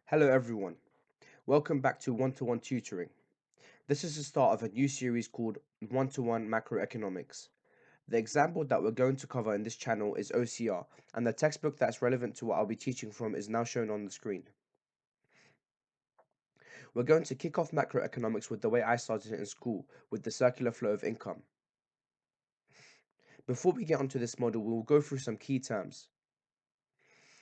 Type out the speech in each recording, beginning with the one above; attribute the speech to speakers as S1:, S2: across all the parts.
S1: Hello everyone, welcome back to One Tutoring. This is the start of a new series called One Macroeconomics. The example that we're going to cover in this channel is OCR, and the textbook that's relevant to what I'll be teaching from is now shown on the screen. We're going to kick off macroeconomics with the way I started it in school, with the circular flow of income. Before we get onto this model, we will go through some key terms.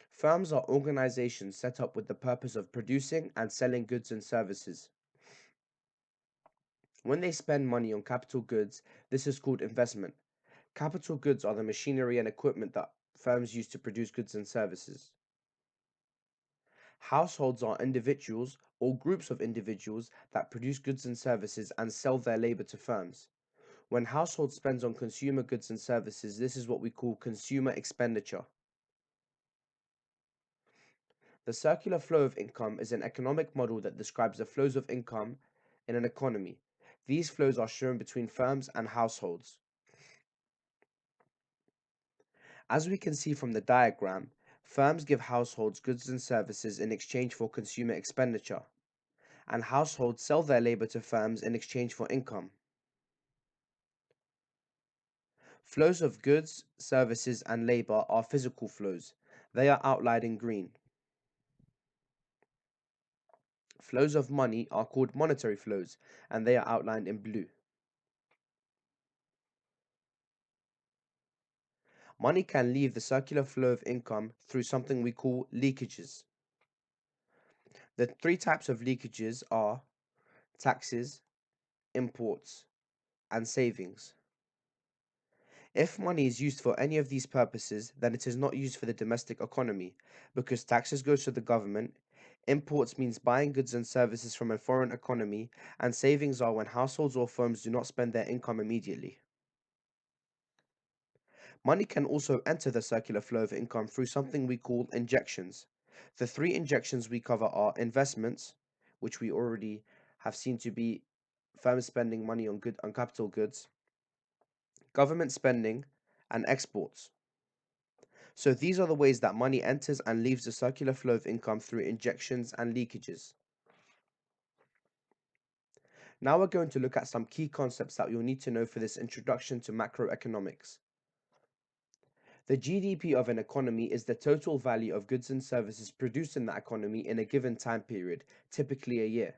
S1: Firms are organizations set up with the purpose of producing and selling goods and services. When they spend money on capital goods, this is called investment. Capital goods are the machinery and equipment that firms use to produce goods and services. Households are individuals or groups of individuals that produce goods and services and sell their labor to firms. When household spends on consumer goods and services, this is what we call consumer expenditure. The circular flow of income is an economic model that describes the flows of income in an economy. These flows are shown between firms and households. As we can see from the diagram, firms give households goods and services in exchange for consumer expenditure, and households sell their labor to firms in exchange for income. Flows of goods, services, and labor are physical flows. They are outlined in green. Flows of money are called monetary flows, and they are outlined in blue. Money can leave the circular flow of income through something we call leakages. The three types of leakages are taxes, imports, and savings. If money is used for any of these purposes, then it is not used for the domestic economy, because taxes go to the government, imports means buying goods and services from a foreign economy, and savings are when households or firms do not spend their income immediately. Money can also enter the circular flow of income through something we call injections. The three injections we cover are investments, which we already have seen to be firms spending money on capital goods, government spending, and exports. So these are the ways that money enters and leaves the circular flow of income through injections and leakages. Now we're going to look at some key concepts that you'll need to know for this introduction to macroeconomics. The GDP of an economy is the total value of goods and services produced in that economy in a given time period, typically a year.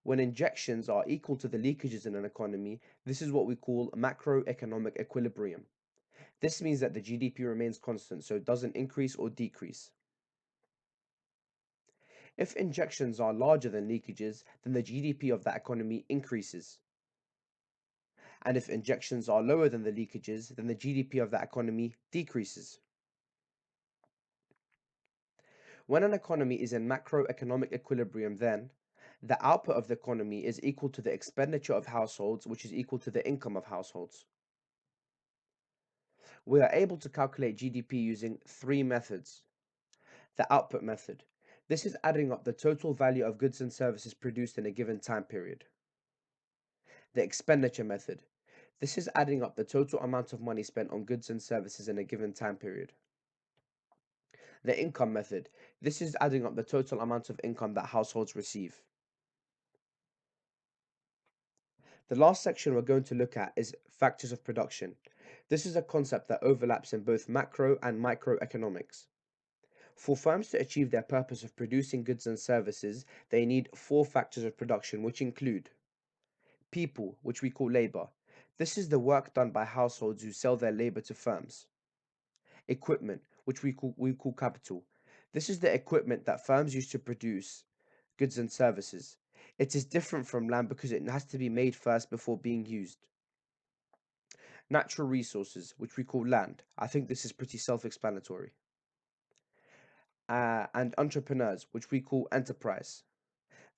S1: When injections are equal to the leakages in an economy, this is what we call macroeconomic equilibrium. This means that the GDP remains constant, so it doesn't increase or decrease. If injections are larger than leakages, then the GDP of that economy increases. And if injections are lower than the leakages, then the GDP of that economy decreases. When an economy is in macroeconomic equilibrium, then the output of the economy is equal to the expenditure of households, which is equal to the income of households. We are able to calculate GDP using three methods. The output method. This is adding up the total value of goods and services produced in a given time period. The expenditure method. This is adding up the total amount of money spent on goods and services in a given time period. The income method. This is adding up the total amount of income that households receive. The last section we're going to look at is factors of production. This is a concept that overlaps in both macro and microeconomics. For firms to achieve their purpose of producing goods and services, they need four factors of production, which include people, which we call labor. This is the work done by households who sell their labor to firms. Equipment, which we call capital. This is the equipment that firms use to produce goods and services. It is different from land because it has to be made first before being used. Natural resources, which we call land. I think this is pretty self-explanatory. And entrepreneurs, which we call enterprise.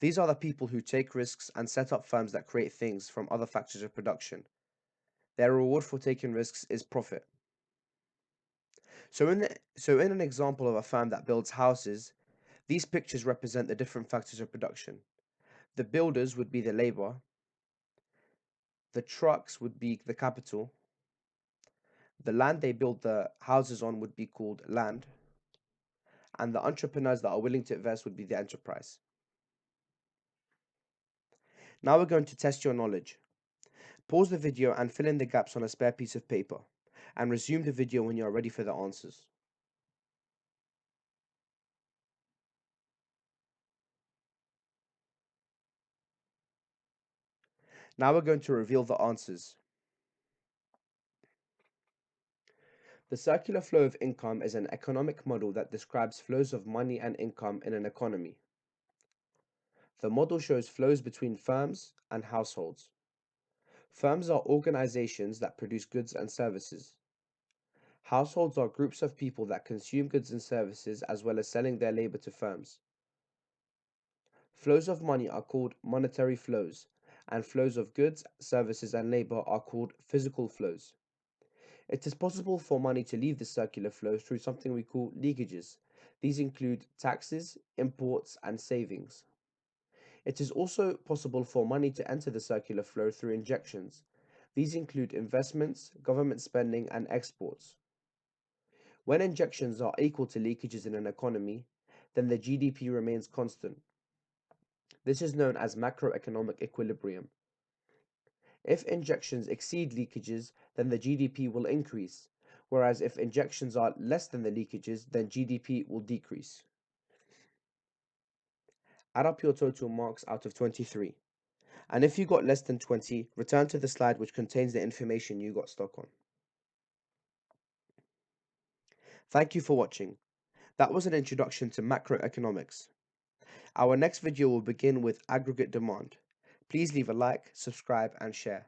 S1: These are the people who take risks and set up firms that create things from other factors of production. Their reward for taking risks is profit. So in an example of a firm that builds houses, these pictures represent the different factors of production. The builders would be the labor, the trucks would be the capital, the land they build the houses on would be called land, and the entrepreneurs that are willing to invest would be the enterprise. Now we're going to test your knowledge. Pause the video and fill in the gaps on a spare piece of paper, and resume the video when you are ready for the answers. Now we're going to reveal the answers. The circular flow of income is an economic model that describes flows of money and income in an economy. The model shows flows between firms and households. Firms are organizations that produce goods and services. Households are groups of people that consume goods and services as well as selling their labor to firms. Flows of money are called monetary flows, and flows of goods, services, and labor are called physical flows. It is possible for money to leave the circular flow through something we call leakages. These include taxes, imports, and savings. It is also possible for money to enter the circular flow through injections. These include investments, government spending, and exports. When injections are equal to leakages in an economy, then the GDP remains constant. This is known as macroeconomic equilibrium. If injections exceed leakages, then the GDP will increase, whereas if injections are less than the leakages, then GDP will decrease. Add up your total marks out of 23. And if you got less than 20, return to the slide which contains the information you got stuck on. Thank you for watching. That was an introduction to macroeconomics. Our next video will begin with aggregate demand. Please leave a like, subscribe, and share.